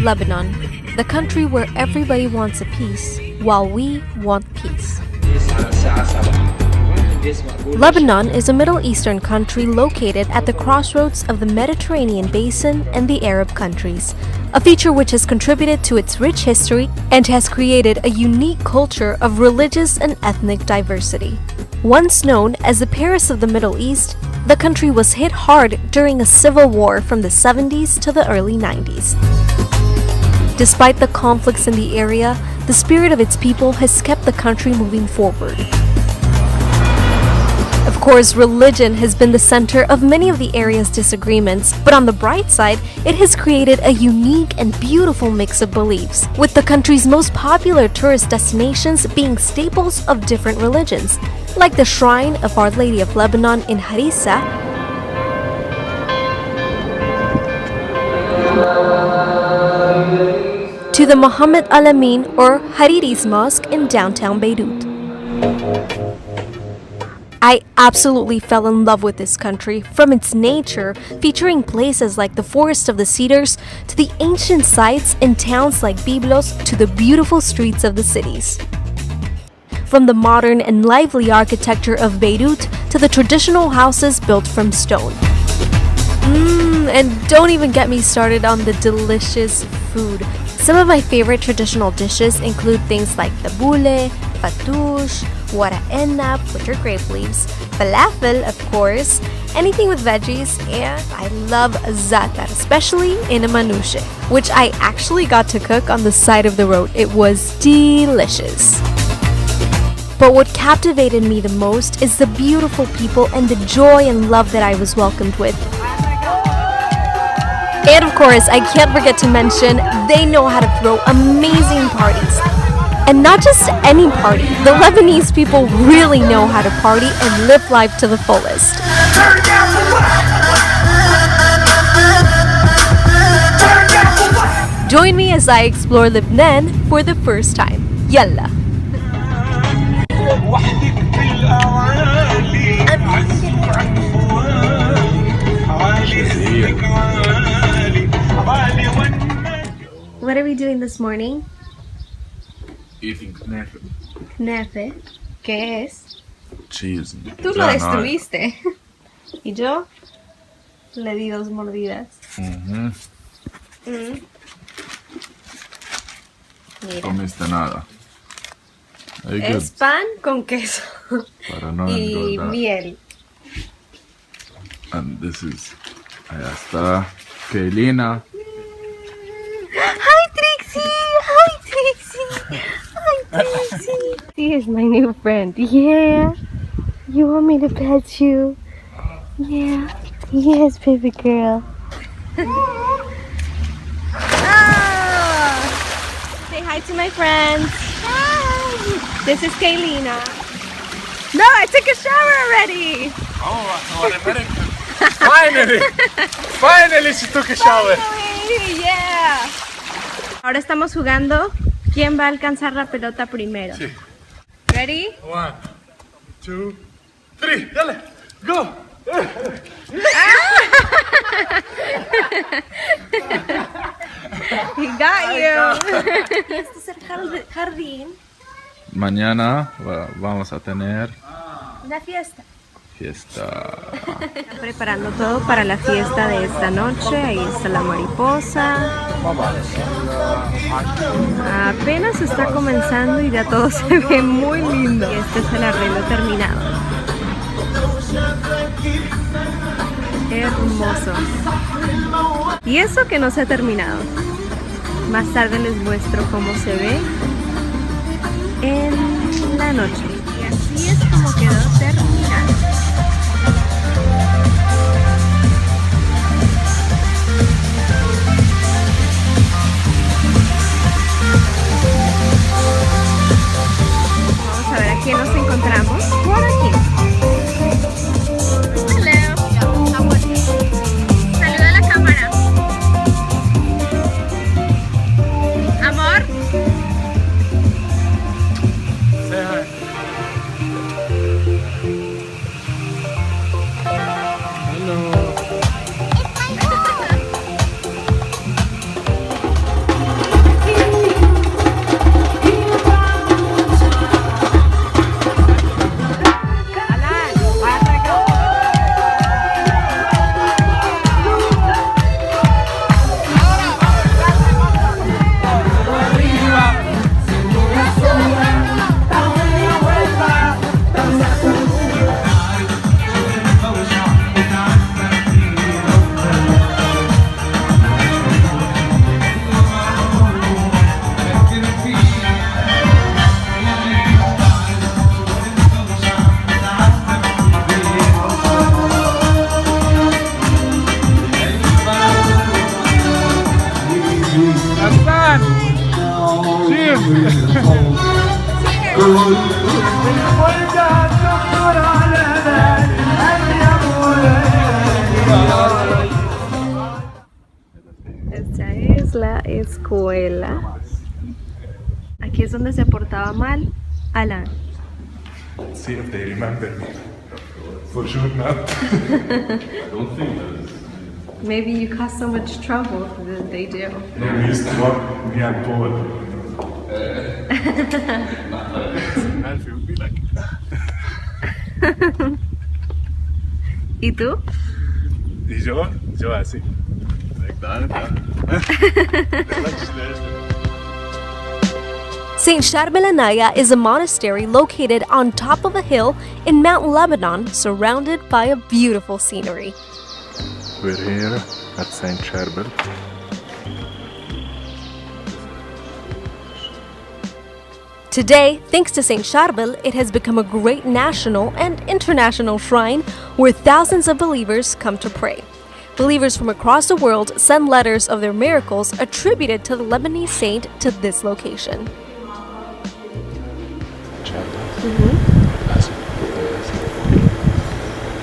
Lebanon, the country where everybody wants a peace, while we want peace. Lebanon is a Middle Eastern country located at the crossroads of the Mediterranean basin and the Arab countries, a feature which has contributed to its rich history and has created a unique culture of religious and ethnic diversity. Once known as the Paris of the Middle East, the country was hit hard during a civil war from the 70s to the early 90s. Despite the conflicts in the area, the spirit of its people has kept the country moving forward. Of course, religion has been the center of many of the area's disagreements, but on the bright side, it has created a unique and beautiful mix of beliefs, with the country's most popular tourist destinations being staples of different religions, like the Shrine of Our Lady of Lebanon in Harissa, to the Muhammad Al-Amin or Hariri's Mosque in downtown Beirut. I absolutely fell in love with this country, from its nature, featuring places like the Forest of the Cedars, to the ancient sites in towns like Byblos, to the beautiful streets of the cities. From the modern and lively architecture of Beirut to the traditional houses built from stone. And don't even get me started on the delicious food. Some of my favorite traditional dishes include things like tabbouleh, fattoush, wara enab, which are grape leaves, falafel, of course, anything with veggies, and I love za'atar, especially in a manouche, which I actually got to cook on the side of the road. It was delicious. But what captivated me the most is the beautiful people and the joy and love that I was welcomed with. And of course, I can't forget to mention, they know how to throw amazing parties. And not just any party, the Lebanese people really know how to party and live life to the fullest. Join me as I explore Lebanon for the first time. Yalla! What are we doing this morning? Eating knefe. Knefe. ¿Qué es? Cheese. Tú lo destruiste. Y yo le di 2 mordidas. Mira. Comiste nada. Very good. Es pan con queso. Para no y engordar. miel. And this is... Allá está Kaylina. Hi Trixie! Hi Trixie! Hi Trixie! She is my new friend. Yeah. You want me to pet you? Yeah. Yes, baby girl. Say hi to my friends. Hi. This is Kaylina. No, I took a shower already. Oh, what American. Finally! Finally she took a shower. Finally, yeah. Ahora estamos jugando quién va a alcanzar la pelota primero. Sí. Ready? 1, 2, 3. Dale, go. He got you. Este es el jardín. Mañana vamos a tener Una fiesta. fiesta. Preparando todo para la fiesta de esta noche. Ahí está la mariposa. Apenas está comenzando y ya todo se ve muy lindo. Y este es el arreglo terminado. Hermoso. Y eso que no se ha terminado. Más tarde les muestro cómo se ve en la noche. Y así es como quedó terminado. Vamos a ver a quién nos encontramos por aquí. Saluda a la cámara. Amor. Esta es la escuela. Aquí es donde se portaba mal Alan. See if they remember me. For sure not. Maybe you caused so much trouble that they do. No, we used to walk behind Paul. Alfie would be like. ¿Y tú? Y yo así. Like that. St. Charbel is a monastery located on top of a hill in Mount Lebanon, surrounded by a beautiful scenery. We're here at St. Charbel. Today, thanks to St. Charbel, it has become a great national and international shrine where thousands of believers come to pray. Believers from across the world send letters of their miracles attributed to the Lebanese saint to this location.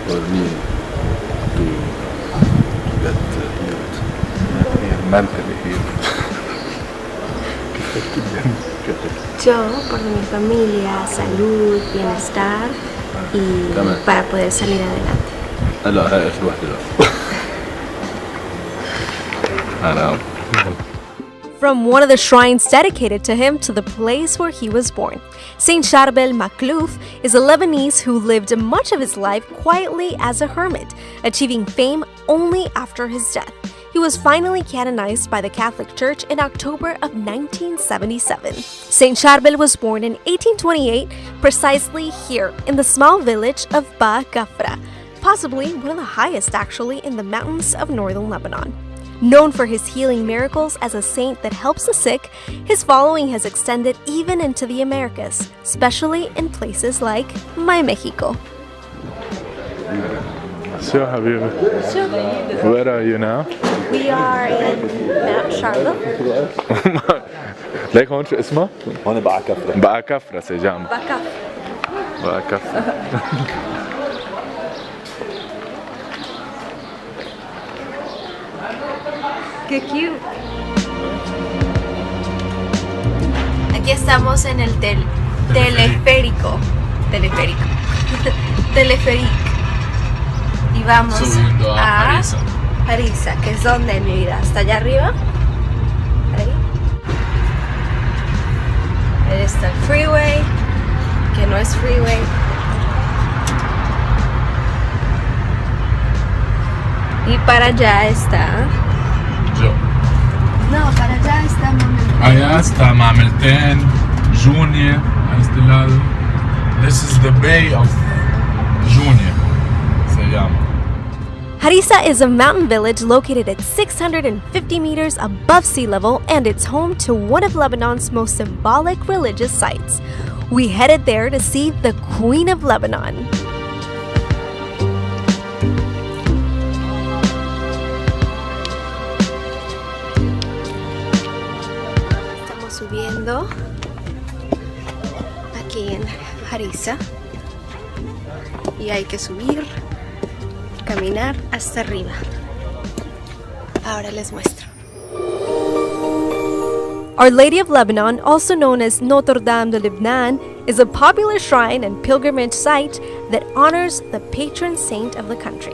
For me to get healed, mentally healed. Yo, por mi familia, salud, bienestar y para poder salir adelante. لا هاي اخر واحدة لا. From one of the shrines dedicated to him to the place where he was born. Saint Charbel Maklouf is a Lebanese who lived much of his life quietly as a hermit, achieving fame only after his death. He was finally canonized by the Catholic Church in October of 1977. Saint Charbel was born in 1828, precisely here in the small village of Ba Gafra, possibly one of the highest actually in the mountains of northern Lebanon. Known for his healing miracles as a saint that helps the sick, his following has extended even into the Americas, especially in places like My Mexico. So حبيبي, where are you now? We are in Mount Charbel. ليك هون شو اسمه؟ هون بقى كفرة. بقى كفرة سجام. Back بقى كفرة. ¡Qué cute! Aquí estamos en el teleférico. Teleférico. Y vamos Subiendo a Harissa. Harissa, que es donde, mi vida, hasta allá arriba. Ahí. Ahí está el freeway, que no es freeway. Y para allá está. جو. No, para allá está Mamelten. Allá está Mamelten, Junior, a este lado. This is the Bay of Junior, se llama. Harissa is a mountain village located at 650 meters above sea level, and it's home to one of Lebanon's most symbolic religious sites. We headed there to see the Queen of Lebanon. Estamos subiendo aquí en Harissa y hay que subir, caminar hasta arriba. Ahora les muestro. Our Lady of Lebanon, also known as Notre Dame de Lebanon, is a popular shrine and pilgrimage site that honors the patron saint of the country.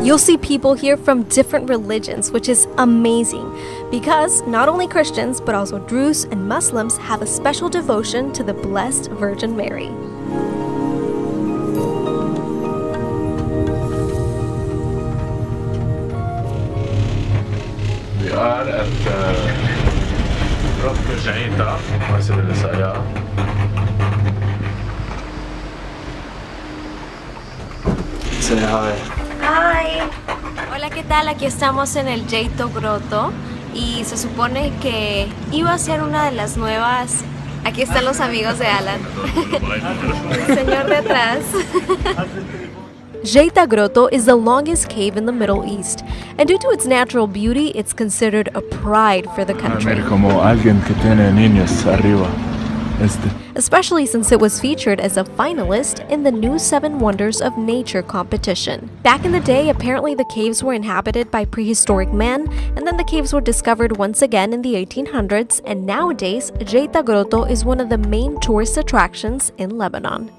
You'll see people here from different religions, which is amazing because not only Christians but also Druze and Muslims have a special devotion to the Blessed Virgin Mary. We are at Rock Jaita, Masjid al-Isaya. Say hi. Hi. Hola, ¿qué tal? Aquí estamos en el Jaito Grotto y se supone que iba a ser una de las nuevas. Aquí están los amigos de Alan. El señor de atrás. Jeita Grotto is the longest cave in the Middle East, and due to its natural beauty, it's considered a pride for the country. Especially since it was featured as a finalist in the new 7 Wonders of Nature competition. Back in the day, apparently the caves were inhabited by prehistoric men, and then the caves were discovered once again in the 1800s, and nowadays, Jeita Grotto is one of the main tourist attractions in Lebanon.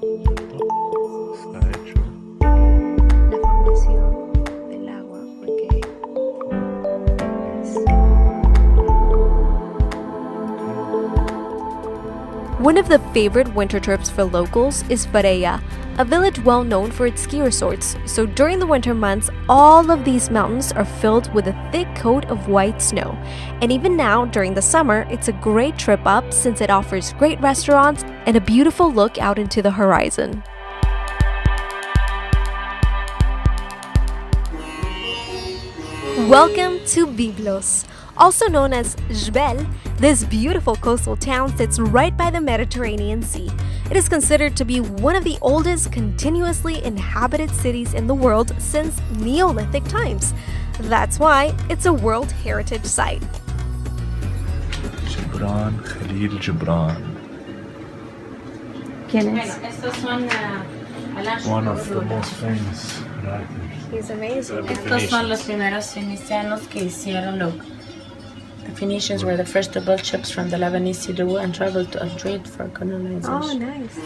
One of the favorite winter trips for locals is Fareya, a village well known for its ski resorts. So during the winter months, all of these mountains are filled with a thick coat of white snow. And even now, during the summer, it's a great trip up since it offers great restaurants and a beautiful look out into the horizon. Welcome to Byblos. Also known as Jbel, this beautiful coastal town sits right by the Mediterranean Sea. It is considered to be one of the oldest continuously inhabited cities in the world since Neolithic times. That's why it's a World Heritage Site. Gibran, Khalil Gibran. One of the most famous writers. He's amazing. Estos son los primeros fenicianos que hicieron lo. The Phoenicians were the first to build ships from the Lebanese Sea to and traveled to trade for colonization. Oh, nice.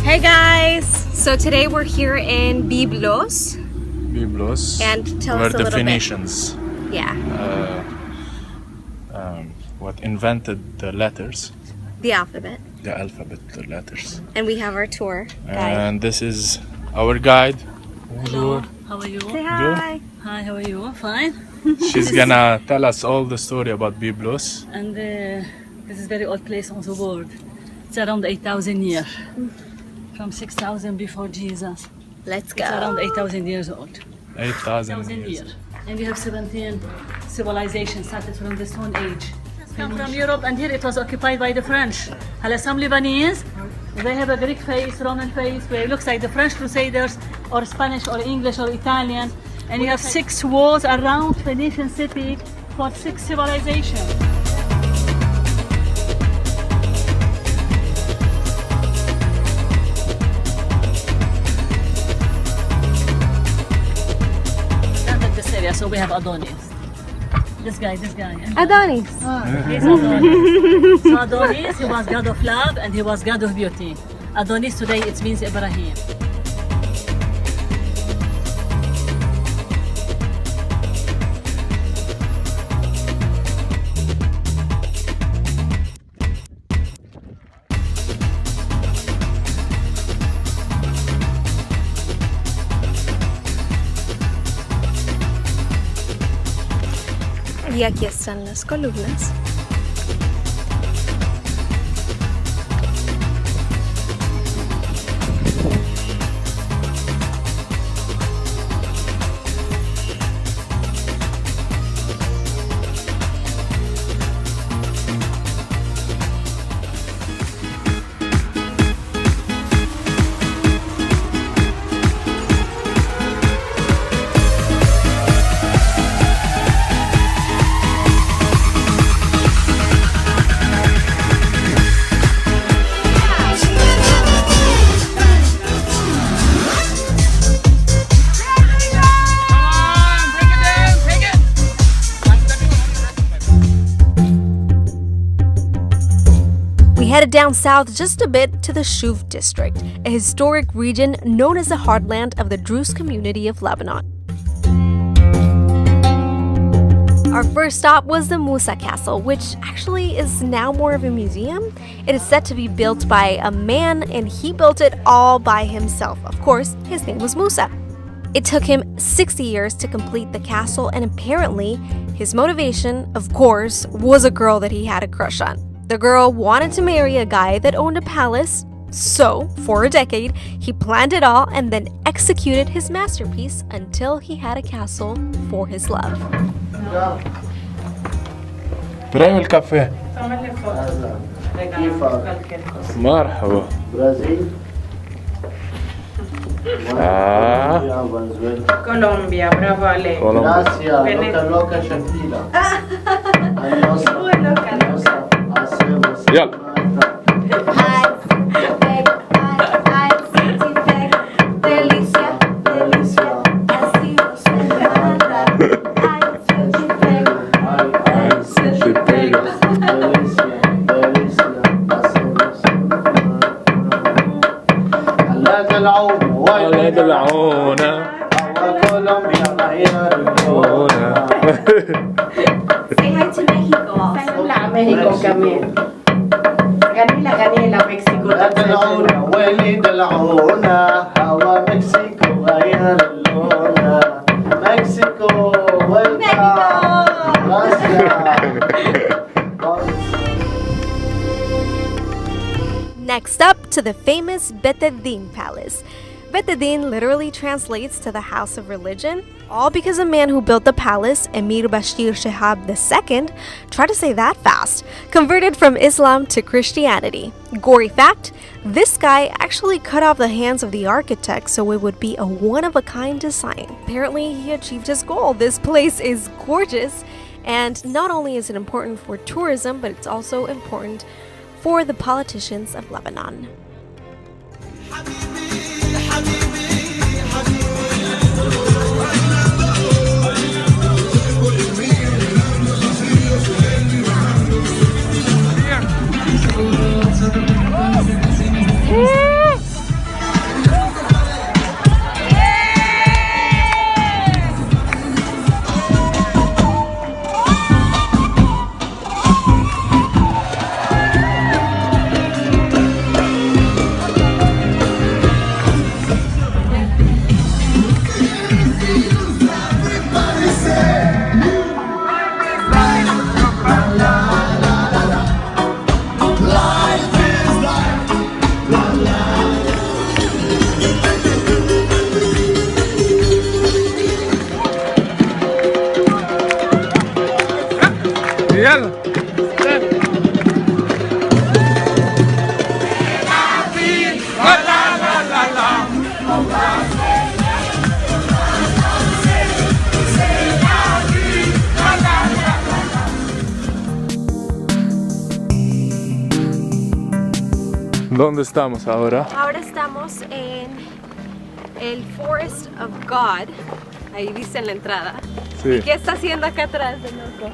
Hey guys! So today we're here in Byblos. Byblos. And tell were us a the little Phoenicians. bit. Yeah. What invented the letters, The alphabet. the alphabet, the letters. And we have our tour guide. And this is our guide. Bonjour. How are you? Say hi! Hi, how are you? Fine. She's gonna tell us all the story about Byblos. And this is very old place on the world. It's around 8,000 years. From 6,000 before Jesus. Let's It's go. around 8,000 years old. 8,000 1,000 years. years. And we have 17 civilizations started from the Stone Age. Come from Europe, and here it was occupied by the French. And some Lebanese, they have a Greek face, Roman face, where it looks like the French Crusaders, or Spanish, or English, or Italian. And you have 6 walls around Phoenician city for 6 civilizations. So we have Adonis. This guy. Adonis. He's Adonis. So Adonis, he was god of love and he was god of beauty. Adonis today it means Ibrahim. Y aquí están las columnas. We headed down south just a bit to the Shuv district, a historic region known as the heartland of the Druze community of Lebanon. Our first stop was the Musa Castle, which actually is now more of a museum. It is said to be built by a man, and he built it all by himself. Of course, his name was Musa. It took him 60 years to complete the castle, and apparently, his motivation, of course, was a girl that he had a crush on. The girl wanted to marry a guy that owned a palace, so, for a decade, he planned it all and then executed his masterpiece until he had a castle for his love. Prego el café. Tómale foto. Regálame cualquier cosa. مرحبا. برازيل Colombia, bravo Ale. Colombia. Gracias, loca Shakira. يلا. ولا دلعونا Say hi to Mexico also. Hola, México también. Ganila, México. دلعونا ويلي دلعونا هوا مكسيكو غير اللون مكسيكو Next up to the famous Betedin Palace. Betedin literally translates to the house of religion, all because a man who built the palace, Emir Bashir Shihab II, try to say that fast, converted from Islam to Christianity. Gory fact, this guy actually cut off the hands of the architect so it would be a one-of-a-kind design. Apparently, he achieved his goal. This place is gorgeous, and not only is it important for tourism, but it's also important for the politicians of Lebanon. يلا. ¿Dónde estamos ahora? Ahora estamos en el Forest of God. Ahí dice en la entrada. Sí. ¿Qué está haciendo acá atrás de nosotros?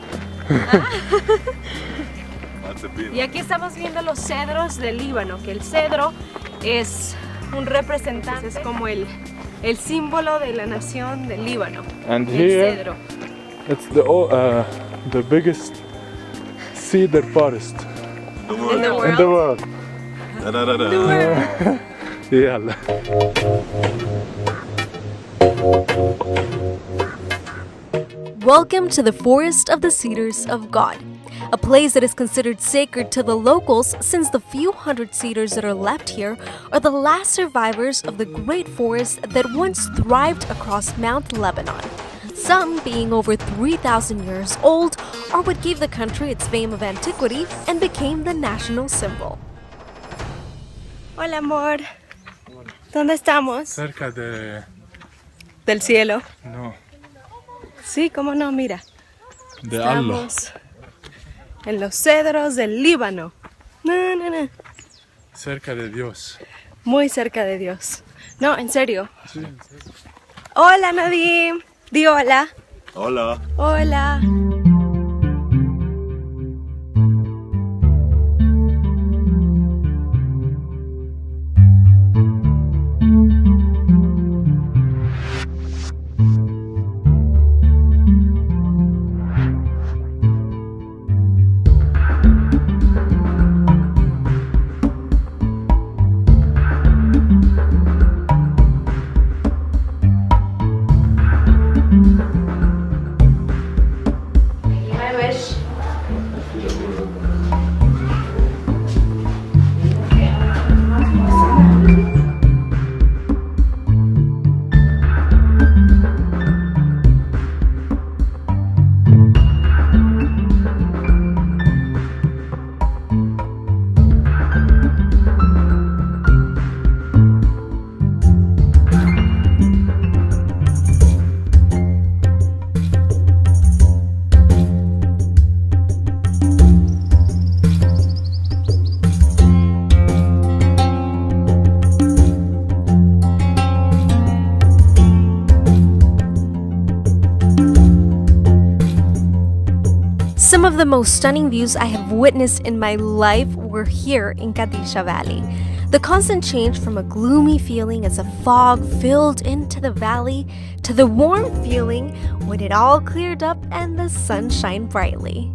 Y aquí estamos viendo los cedros del Líbano, que el cedro es un representante, es como el símbolo de la nación del Líbano. And El here cedro. it's the biggest cedar forest In the world. in the world. يلا. Welcome to the Forest of the Cedars of God, a place that is considered sacred to the locals since the few hundred cedars that are left here are the last survivors of the great forest that once thrived across Mount Lebanon, some being over 3,000 years old, or what gave the country its fame of antiquity and became the national symbol. Hola, amor. ¿Dónde estamos? Cerca de... Del cielo. No. Sí, cómo no, mira. De Allah. Estamos en los cedros del Líbano. No. Cerca de Dios. Muy cerca de Dios. No, en serio. Sí. Hola, Nadim. Di hola. Hola. Hola. Some of the most stunning views I have witnessed in my life were here in Kadisha Valley. The constant change from a gloomy feeling as a fog filled into the valley to the warm feeling when it all cleared up and the sun shined brightly.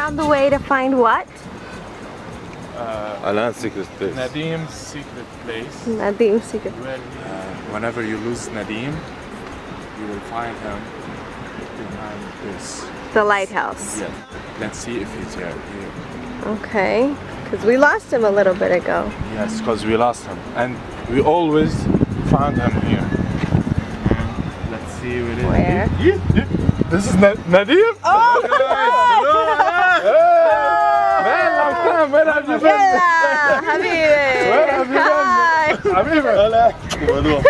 On the way to find what? Alan's secret place. Nadim's secret place. Nadim's secret. Where whenever you lose Nadim, you will find him behind this. The lighthouse. Yeah. Let's see if he's here. Okay. Because we lost him a little bit ago. Yes, because we lost him. And we always found him here. Let's see Where? This is Nadim? Oh! Man, long time. Where have you been? Yeah, Habibi. Where have you been? Habibi.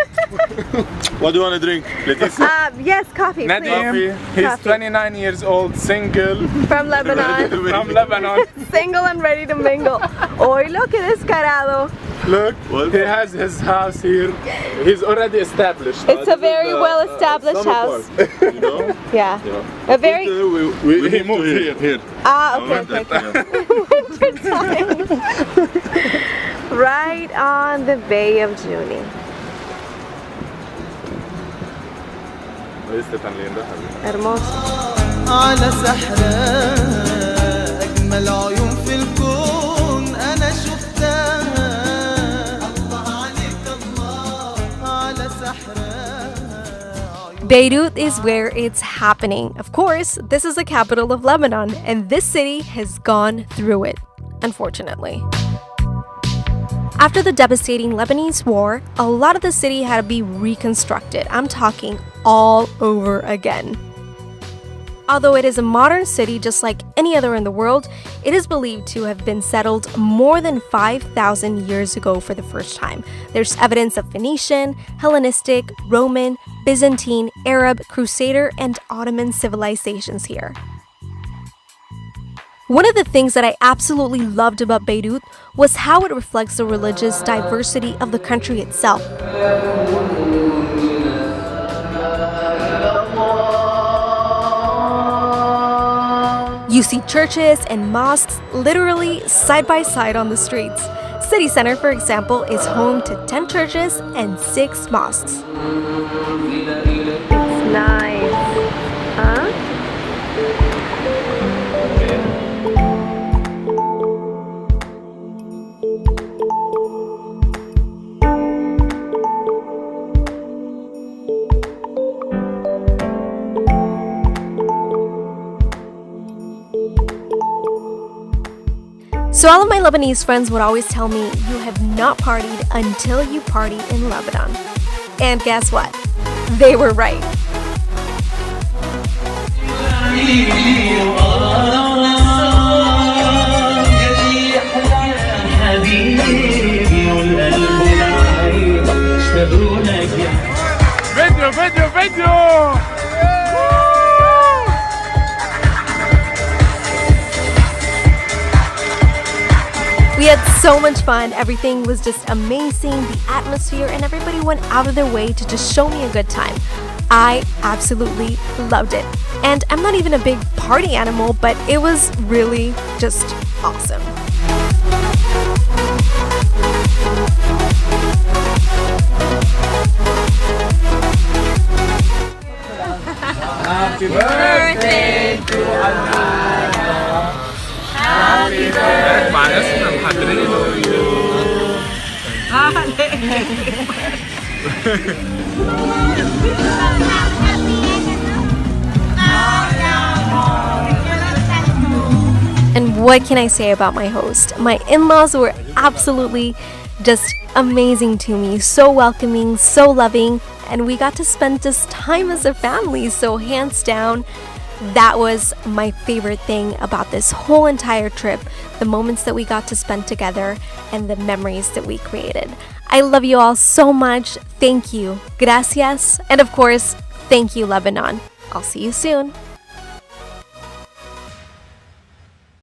What do you want to drink? Leticia? Yes, coffee, Nadim, please. he's Coffee. 29 years old, single, From Lebanon. from Lebanon. Single and ready to mingle. Oh, look at descarado. Look, he has his house here. He's already established. It's a very well-established house. You know? Yeah. A very... He moved here. Okay. Winter time. Right on the Bay of Juni. ¿Viste tan linda, Javi? Hermoso. على سحرها أجمل عيون في الكون أنا شفتها الله عليك الله على سحرها Beirut is where it's happening. Of course, this is the capital of Lebanon, and this city has gone through it, unfortunately. After the devastating Lebanese war, a lot of the city had to be reconstructed. I'm talking all over again. Although it is a modern city just like any other in the world, it is believed to have been settled more than 5,000 years ago for the first time. There's evidence of Phoenician, Hellenistic, Roman, Byzantine, Arab, Crusader, and Ottoman civilizations here. One of the things that I absolutely loved about Beirut was how it reflects the religious diversity of the country itself. You see churches and mosques literally side by side on the streets. City Center, for example, is home to 10 churches and 6 mosques. It's nice. Huh? So all of my Lebanese friends would always tell me, you have not partied until you party in Lebanon. And guess what? They were right. Video! We had so much fun. Everything was just amazing. The atmosphere, and everybody went out of their way to just show me a good time. I absolutely loved it. And I'm not even a big party animal, but it was really just awesome. Happy birthday to Allah. Happy birthday. Panas ng padrino. what can I say about my host? My in-laws were absolutely just amazing to me, so welcoming, so loving, and we got to spend just time as a family. So hands down, that was my favorite thing about this whole entire trip, the moments that we got to spend together and the memories that we created. I love you all so much. Thank you. Gracias. And of course, thank you, Lebanon. I'll see you soon.